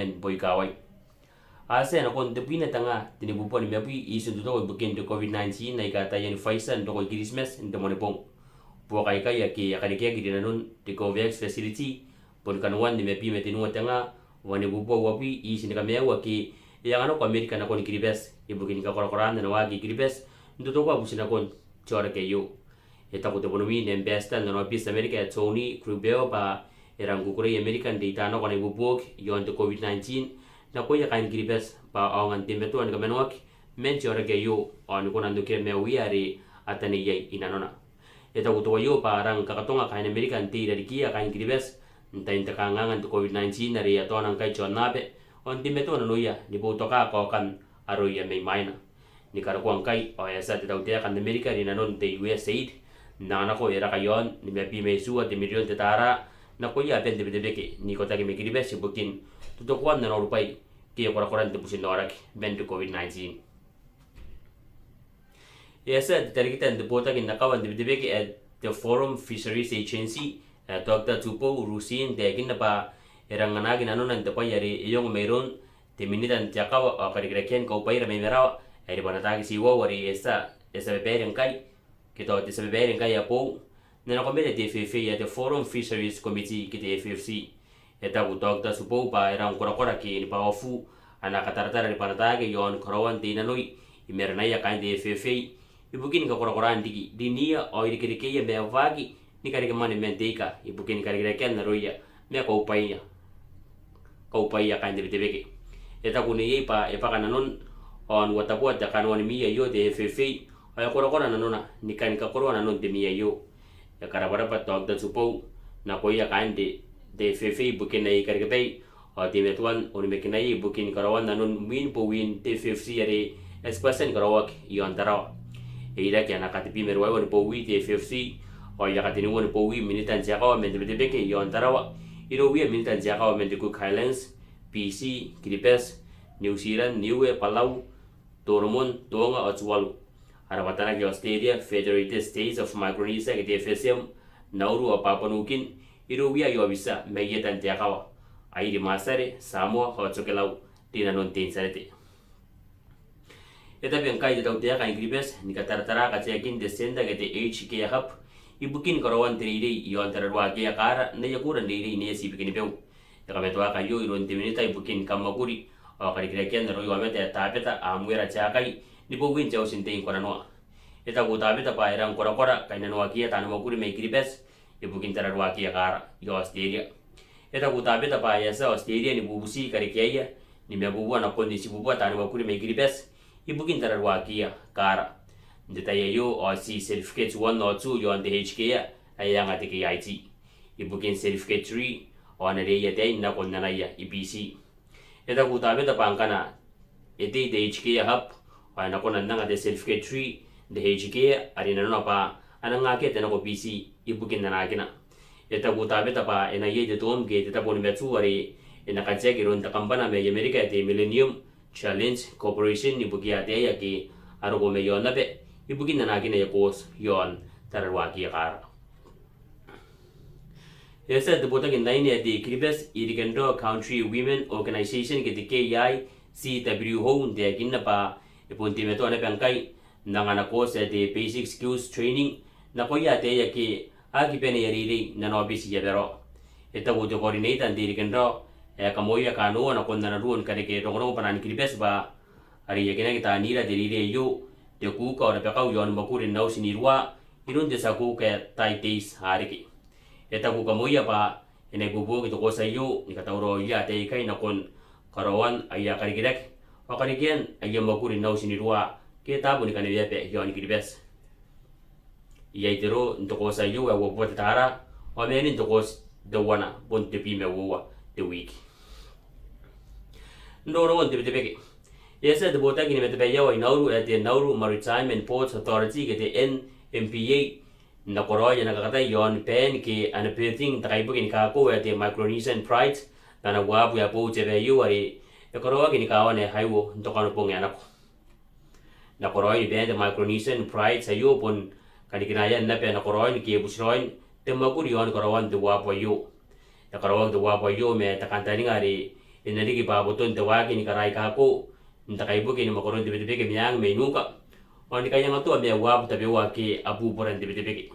men boy kawai ase na kon tepina tanga tini bupo ni mepi isu to bukin de covid-19 na ikata yan Pfizer ndo ko Christmas ndo mo pong po kai kai ki akani ki di nanun di Covax facility pon kanwan ni mepi metinu tanga wani bupo wapi isi ni kamewa ki yang ano ko Amerika na kon Christmas ibukin ka koran na wagi Christmas ndo to ko busina kon chora ke yo eta ko te bonomi ne besta no pis Amerika Tony Krubel pa erang kukure American data no kon bupo yon de covid-19 na ko ya kain gripes pa awangan timbetu an kamenwak men chora ke yo on ko nandu ke me wiari atani yai inanona eta ko to yo pa rang kakatonga kain American ti dari kia kain gripes ntain takangangan to covid-19 nari atona kai chonabe on timbetu no ya ni bo toka ko kan aro ya me maina ni kar ko kai o ya sa ta utia kan America ni nanon te USAID na ko era kayon ni me pi me suwa de million te tara na ko ya pende beke ni ko ta ke me gripes bukin tuto kuan na rupai kia koran te pusin norak ben to covid-19 yesa dari kita de bota kin nakawan de beke at the Forum Fisheries Agency Dr. Tupo Rusin de kin pa erangana gin anon te pa yari yong meron te minitan jakawa akari greken ko pa ira me merawa eri banata ki siwa wari esa beberen kai kito te beberen kai apo nena ko mele de FFC ya the Forum Fisheries Committee ki de FFC eta ku Dr. Supo pa erang kora ki ni pa ofu ana katartara ni panata ke yon korawan tina noi imerna ya kain de FFA ibukin ka koran diki dinia o iri ke ya me vagi ni kari ke mane menteka ibukin kari ken na roya me ko upaya kain de tebeke eta ku ni pa e pa kananon on watabuat da kanwan miya yo de FFA ay koran nanona ni kan ka koran nanon de miya yo ya karabara pa Dr. Supo na ko ya kain de FFA bukin na ikari ke bay o timetuan oni mekinai bukin karawan nanun win po win TFC ari expression karawak yon taraw ira kya nakatipi merwa won po wi TFC o yakatini won po wi minitan jakawa men de beke yon taraw iro wi minitan jakawa men de Cook Highlands PC Gripes New Zealand Niue Palau Tormon Tonga Otwalu arabatana ke Australia Federated States of Micronesia ke TFSM Nauru o Papua New Guinea iro wi ayo bisa meyetan jakawa ai di masare Samoa ho chokelau tina non tin sarete eta ben kai de tautia kai gripes ni katartara ka chekin descenda ke te HK hub ibukin karawan triri yon tarwa ke akara ne yakura ndiri ne si bikin beu ya ka betwa ka yo iron timinita ibukin kamakuri o kari kreken ro yo amete tapeta amwera chakai ni bogin chau sinte kora no eta go tapeta pa erang kora kai no kia tan makuri me gripes ibukin tarwa ke akara yo Australia eta kutabe ta pa yasa Australia ni bubusi kari kaya ni me bubu na kondisi bubu ta ni wakuri me gripes ibukin tararwa kia kara ndeta yo o si certificate 1 or 2 yo ande HK ya ayanga te ki IT ibukin certificate 3 o na re ya te na kon na ya IPC eta kutabe ta pangkana ete de HK ya hub o na kon na de certificate 3 de HK ari na no pa ananga ke te na ko PC ibukin na kina eta kutabe ta pa ena ye de tom ke ta pon metsu ari ena ka check iron ta kampana me America te Millennium Challenge Corporation ni bukia te ya ki aro go me yon na be ibukin na kina ya kos yon tarwa ki kar esa de bota ke nine ya de Kribes Irigando Country Women Organization ke de KI CW home de kinna pa ipunti meto na pangkai nangana kos de basic skills training na ko ya te ya ki aki pene yariri na no bisi ya bero eta go de coordinate andiri kendo kamoya kanu na kon na ruon kare ke rongo panan Kribes ba ari yakena kita nira dirire yo de ku ka ora pekau yon bakuri nau sinirwa irun de saku ke tai days hariki eta ku kamoya pa ene bubu ke to ko sayo ni kata ro ya te kai na kon karawan aya kare kirek o kare gen aya bakuri nau sinirwa ke tabu ni kane ya pe yon Kribes yaitero ntoko sa yo wa bo tara o meni ntoko de wana bon te pi me wo the week ndoro won te beke yesa de bota kini mete ya wa Nauru at the Nauru Maritime and Ports Authority ke the NMPA na koroya na kata yon pen ke anapeting takai bukin ka ko at the Micronesian Pride na wabu ya po te yo ari e koroya kini ka wane haiwo ntoko no pong anak na koroya ni band Micronesian Pride sa yo pon kanikinaya na pe na koroin ki busroin te maguri yon korowan de wapo yo ya korowan de wapo yo me takantani ngari inari ki pa boton te waki ni karai kako nta kai buki ni makoron te bete ke miang menuka oni kaya ngatu amia wabu tabe waki abu poran te bete ke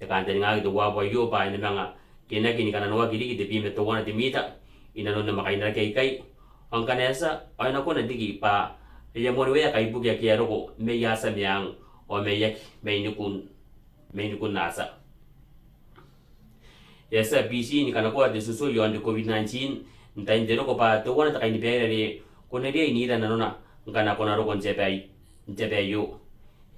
ya kan te ngagi to wabu yo pa ina manga kena kini kana noa kiri te pime to wana te mita ina no makai na kai kai ang kanesa ay na ko na digi pa ya mo we kai buki ya kiaro ko me yasa miang o me yak me nukun nasa yasa BC ni kana ko de susu yo ande COVID-19 nta indero ko pa to wana ta kai ni pere ko ne dia ini dan nona ngana ko na ro kon jepe yo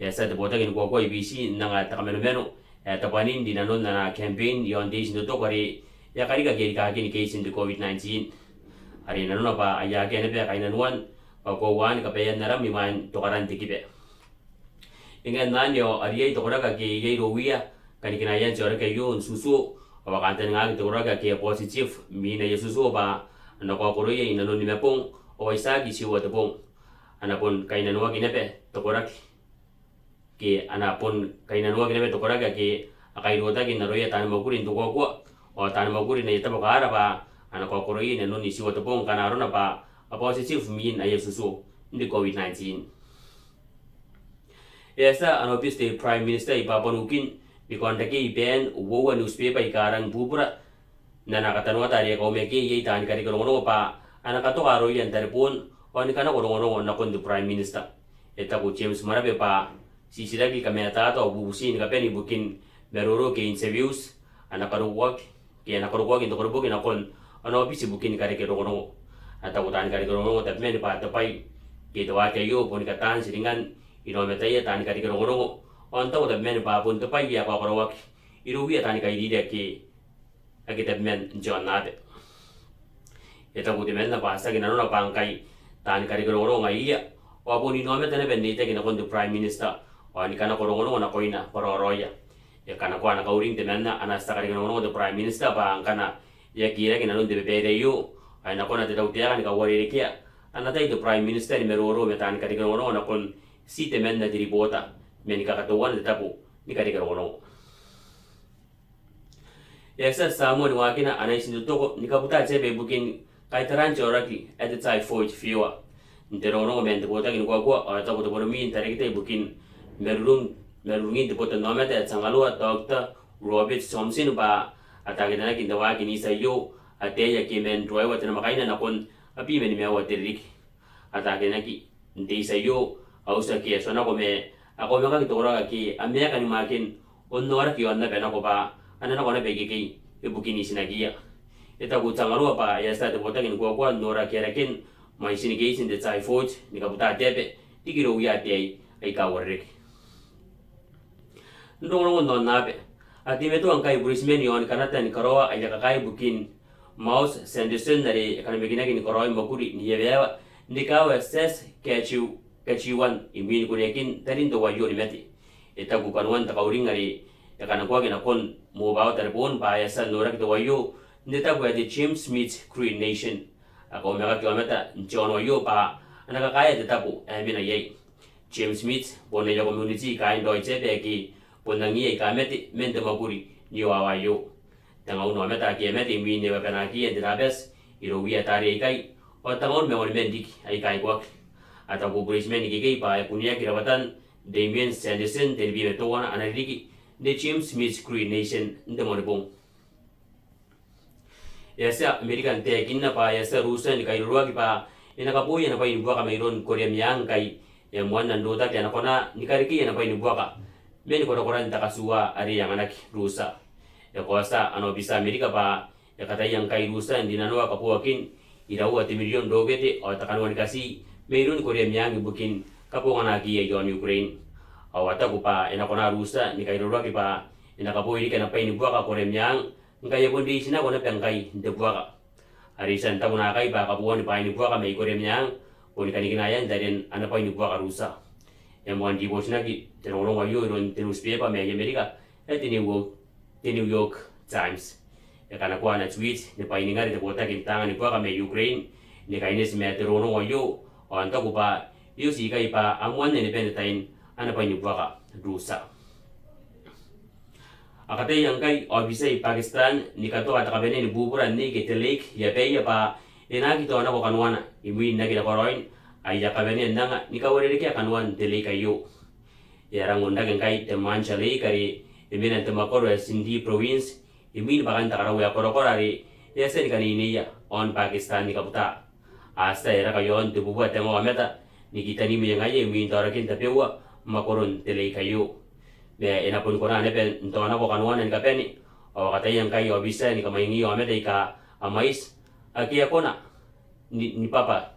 yasa de bota kin ko BC nanga ta kameno meno ta panin di nanon na campaign yo ande sin to kare ya kari ka kiri ka kini case in the COVID-19 hari nanon pa aya ke ne pe kai nanuan pa ko wan ka pe naram mi man to karan tikipe ingan nanyo ari to kora ka ke ye ro wia kani kina yan jore ke yo susu wa kanten nga to kora ka ke positive mi na yesusu ba na ko ko ye ina no ni mepong o isa gi si wa to pong anapon kainan wa ginepe to kora ke anapon kainan wa ginepe to kora ka ke akai rota gi na roya tan magurin to ko o tan magurin na ita ba kara ba ana ko ko ye no ni si wa to pong kana ro na pa a positive mi na yesusu ndi COVID-19 Yasa ano piste Prime Minister ipapanukin bikondaki ipen uwa newspaper ikarang bubura na nakatanwa tari ka umeki ye tani kari kolongo pa anakato karo yan taripun o ni kana kolongo na kondo Prime Minister eta ko James Marape pa sisidagi kameta to bubusin ka peni bukin meroro ke interviews anakaruwak into korubukin akon ano pisi bukin kari kolongo ata ko tani kari kolongo tapmen pa tapai kita wa kayo pon katan siringan inometa ya tani kari kolongo onta udah men babun to pai ya ko wak iru wi tani kai di ke akita men jonate eta buti men na pasta ke nano na pangkai tani kari kolongo ngai ya o buni nometa ne benite ke na kon Prime Minister o ni kana kolongo na koina pororoya ya kana ko ana kauring te men na anasta kari kolongo de Prime Minister ba kana ya kira ke nano de bebe yo ai na kona te tautia kan ka wari kia ana tai de Prime Minister ni meroro metan kari kolongo na kon si te men na diribota men kakatuan de tapu ni kari kolongo yasa samu ni wakina anai sindu toko ni kabuta chebe bukin kai taran joraki at the time for fiwa nterono men de bota kin kwa ata ko de mi intare kite bukin merungin de bota nomete changalu Dr. Robert Thompson ba atake na kin de wakin isa yo ate ya kimen roy wa tena makaina na kon api men me wa terik atake na ki de isa yo ausa ki so na ko me ako me ka to ra ki amya kan makin onno ara ki onna bena ko ba ana na ko na begi ki bukin isinagia eta ku changalu pa ya sta de bota kin kwa nora kerakin mai sinigation de tsai fort ni ka buta tepe tikiro ya te ai ka warrek ndongo no nabe ati meto an kai Brisbane yon kanata ni karoa ai ka kai bukin mouse Sanderson nare kan megina kin koroi makuri ni yewa ni ka ses kachiwan imin kurekin tarin do wayo ni meti eta ku kanwan ta kauring ari ya kana kwa gina kon mo ba telepon pa ya san norak do wayo ndeta ku ati James Smith Cree Nation ako mega kilometer nchono yo pa anaka kaya de tapu mina ye James Smith bonne yo community kain doi che be ki bonangi ka meti mente maguri ni wa yo tanga uno meta ki meti mi ne ba na ki de rabes iro wi atari kai o tangor me on mendik ai kai kwak ata ku Brisbane ki kai pa punya kirawatan Damien Sanderson de bi meto wana anariki de James Smith Cree Nation ndemo bong yasa American te kinna pa yasa Russian kai ruwa ki pa ina ka puya na pa inbuwa ka mayroon Korea miyang kai ya muan nandota kaya na kona nikariki na pa inbuwa ka men ko koran takasuwa ari yang anak Rusa ya kosa ano bisa Amerika pa ya kata yang kai Rusa hindi nanwa ka puwakin irawa ti milyon dogete o takanwan kasi mayroon Korea miyang ibukin kapungan nagi ya yon Ukraine awata ko pa ina kona Rusa ni kai ruwa ki pa ina ka puya ka na pa inbuwa ka Korea miyang ngaya bondi sina ko na pengkai de buaka arisan ta kuna kai ba ka buon pa ni buaka mai ko remyang ko ni kaniginayan darin ana pa ni buaka rusa ya mo andi bosna ki tenoro wa yo ron tenus pe pa me Amerika et New York Times ya kana ko ana tweet ni pa ini ngari de bota ki tanga ni buaka mai Ukraine ni kaines me terono wa yo o anta ko pa yo si kai pa amwan ni pentain ana pa ni buaka rusa akate yang kai obisai Pakistan ni kato ata kabene ni buburan ni ketelik ya pe ya pa ina ki to na ko kanwana iwi na ki da koroin ayya kabeni ndanga ni ka wore ki kanwan tele kayo ya rangonda kai te manchale kari imina te makoro sindi province imin bagan takara ya korokorari ya sen kanini ya on Pakistan ni kaputa asta era kayon te bubuat te mo ameta ni kita ni mi ngai mi torakin te pewa makoron tele kayo be ena pun kona ne pen ntona ko kanwan ni kapeni o kata yang kai o bisa ni kamaingi o ameta ika amais akia kona ni papa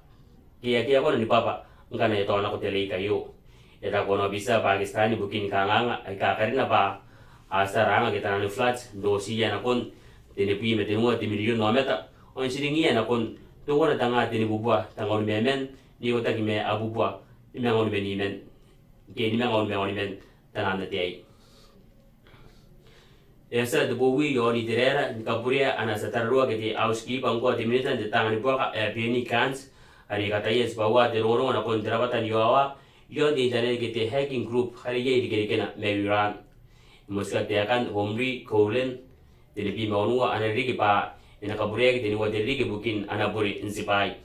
kia kona ni papa ngana ya tona ko tele kayo eta kono bisa Pakistan ni bukin kanganga ika karina pa asaranga kita nani flat dosi ya nakon tini pi metenua ti milion no meta on siringi ya nakon to kona tanga tini bubua tanga on memen ni ota ki me abubua ni me on beni men ke ni me on men tanga na tei esa de bowi yo ni terera ni kapuria ana satarua ke ti auski pangko ti minita de tanga ni boka pieni kans ari kata yes bawa de roro na kon terabatan yoawa yo di jane ke ti hacking group hari ye di kena me wiran muska tiakan homri kolen tini pi maunua ana rigi pa ina kaburek tini wadi rigi bukin ana buri insipai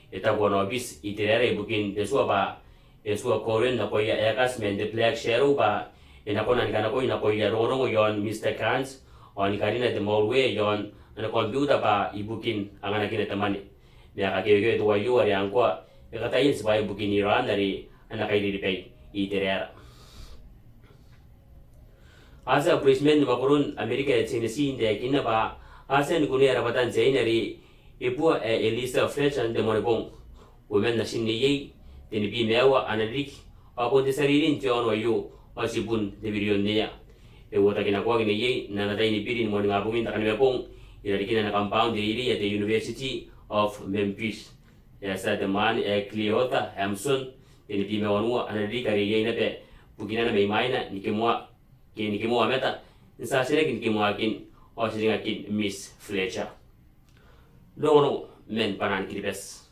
eta gono bis iterere bukin desua pa esua kolen na koya ekas men de black shadow pa ina kona nikana ko ina koya rorong yon Mr. Kans on karina de molwe yon ana computer pa ibukin angana kina tamani dia kakeke to wayu ari angkwa kata yin sipai bukin Iran dari ana kai di pay iterere asa brisbane ni makurun Amerika ya Tennessee de kina ba asa ni kunia rabatan zainari ibu Elisa Fletcher de Monbong women na sinni yi tini bi mewa analik ako de saririn tion wayo asibun de birionia wota kina kwa kini yi na natai ni pirin mo nga bungin takani mepong ila kina na compound iri at the University of Memphis ya sa de man Cleota Hampson tini bi mewa nuwa analik ari yi na pe bugina na may maina ni kimwa kini kimo ameta nsa sire kini kimo akin o sire akin Miss Fletcher dono men panan kiribes